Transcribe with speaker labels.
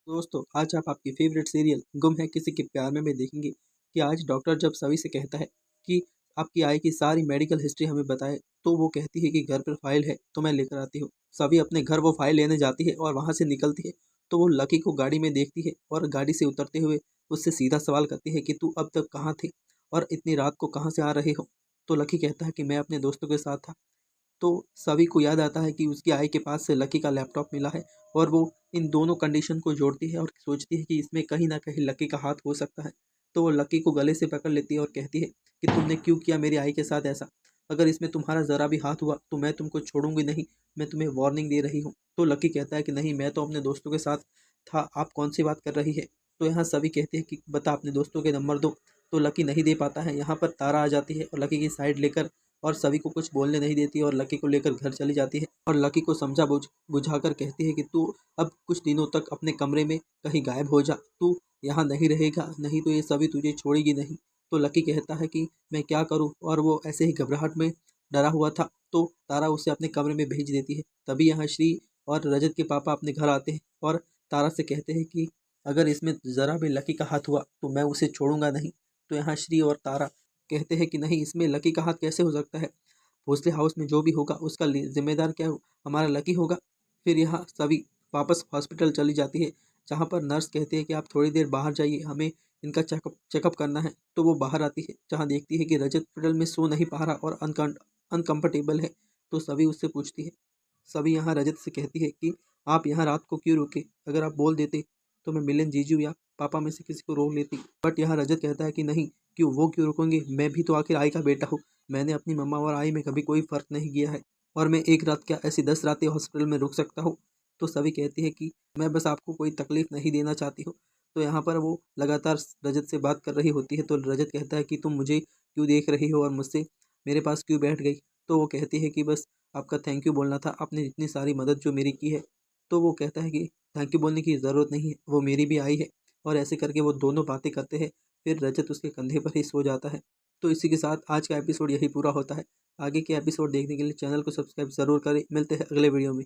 Speaker 1: दोस्तों, आज आप आपकी फ़ेवरेट सीरियल गुम है किसी के प्यार में देखेंगे कि आज डॉक्टर जब सवी से कहता है कि आपकी आई की सारी मेडिकल हिस्ट्री हमें बताएँ, तो वो कहती है कि घर पर फ़ाइल है, तो मैं लेकर आती हूँ। सवी अपने घर वो फ़ाइल लेने जाती है और वहाँ से निकलती है, तो वो लकी को गाड़ी में देखती है और गाड़ी से उतरते हुए उससे सीधा सवाल करती है कि तू अब तक कहाँ थी और इतनी रात को कहाँ से आ रहे हो? तो लकी कहता है कि मैं अपने दोस्तों के साथ था। तो सभी को याद आता है कि उसकी आई के पास से लकी का लैपटॉप मिला है और वो इन दोनों कंडीशन को जोड़ती है और सोचती है कि इसमें कहीं न कहीं लकी का हाथ हो सकता है। तो वो लकी को गले से पकड़ लेती है और कहती है कि तुमने क्यों किया मेरी आई के साथ ऐसा? अगर इसमें तुम्हारा ज़रा भी हाथ हुआ तो मैं तुमको छोड़ूँगी नहीं, मैं तुम्हें वार्निंग दे रही हूँ। तो लकी कहता है कि नहीं, मैं तो अपने दोस्तों के साथ था, आप कौन-सी बात कर रही है? तो यहाँ सभी कहते हैं कि बता अपने दोस्तों के नंबर दो। तो लकी नहीं दे पाता है। यहाँ पर तारा आ जाती है और लकी की साइड लेकर और सभी को कुछ बोलने नहीं देती और लकी को लेकर घर चली जाती है और लकी को समझा बुझाकर कहती है कि तू अब कुछ दिनों तक अपने कमरे में कहीं गायब हो जा, तू यहाँ नहीं रहेगा, नहीं तो ये सभी तुझे छोड़ेगी नहीं। तो लकी कहता है कि मैं क्या करूँ, और वो ऐसे ही घबराहट में डरा हुआ था। तो तारा उसे अपने कमरे में भेज देती है। तभी यहाँ श्री और रजत के पापा अपने घर आते हैं और तारा से कहते हैं कि अगर इसमें ज़रा भी लकी का हाथ हुआ तो मैं उसे छोड़ूंगा नहीं। तो यहाँ श्री और तारा कहते हैं कि नहीं, इसमें लकी का हाथ कैसे हो सकता है? भोसले हाउस में जो भी होगा उसका जिम्मेदार क्या हमारा लकी होगा। फिर यहाँ सभी वापस हॉस्पिटल चली जाती है, जहाँ पर नर्स कहती है कि आप थोड़ी देर बाहर जाइए, हमें इनका चेकअप चेकअप करना है। तो वो बाहर आती है, जहाँ देखती है कि रजत हॉस्पिटल में सो नहीं पा रहा और अनकंफर्टेबल है। तो सभी उससे पूछती है, सभी यहाँ रजत से कहती है कि आप यहाँ रात को क्यों रुके? अगर आप बोल देते तो मैं मिलन जीजू या पापा में से किसी को रोक लेती। बट यहाँ रजत कहता है कि नहीं, क्यों रुकेंगे? मैं भी तो आखिर आई का बेटा हूँ। मैंने अपनी मम्मा और आई में कभी कोई फ़र्क नहीं किया है, और मैं एक रात क्या ऐसी 10 रातें हॉस्पिटल में रुक सकता हूँ। तो सभी कहती है कि मैं बस आपको कोई तकलीफ़ नहीं देना चाहती हूँ। तो यहाँ पर वो लगातार रजत से बात कर रही होती है, तो रजत कहता है कि तुम मुझे क्यों देख रही हो और मुझसे मेरे पास क्यों बैठ गई? तो वो कहती है कि बस आपका थैंक यू बोलना था, आपने इतनी सारी मदद जो मेरी की है। तो वो कहता है कि थैंक यू बोलने की ज़रूरत नहीं है, वो मेरी भी आई है। और ऐसे करके वो दोनों बातें करते हैं। फिर रजत उसके कंधे पर ही सो जाता है। तो इसी के साथ आज का एपिसोड यही पूरा होता है। आगे के एपिसोड देखने के लिए चैनल को सब्सक्राइब ज़रूर करें। मिलते हैं अगले वीडियो में।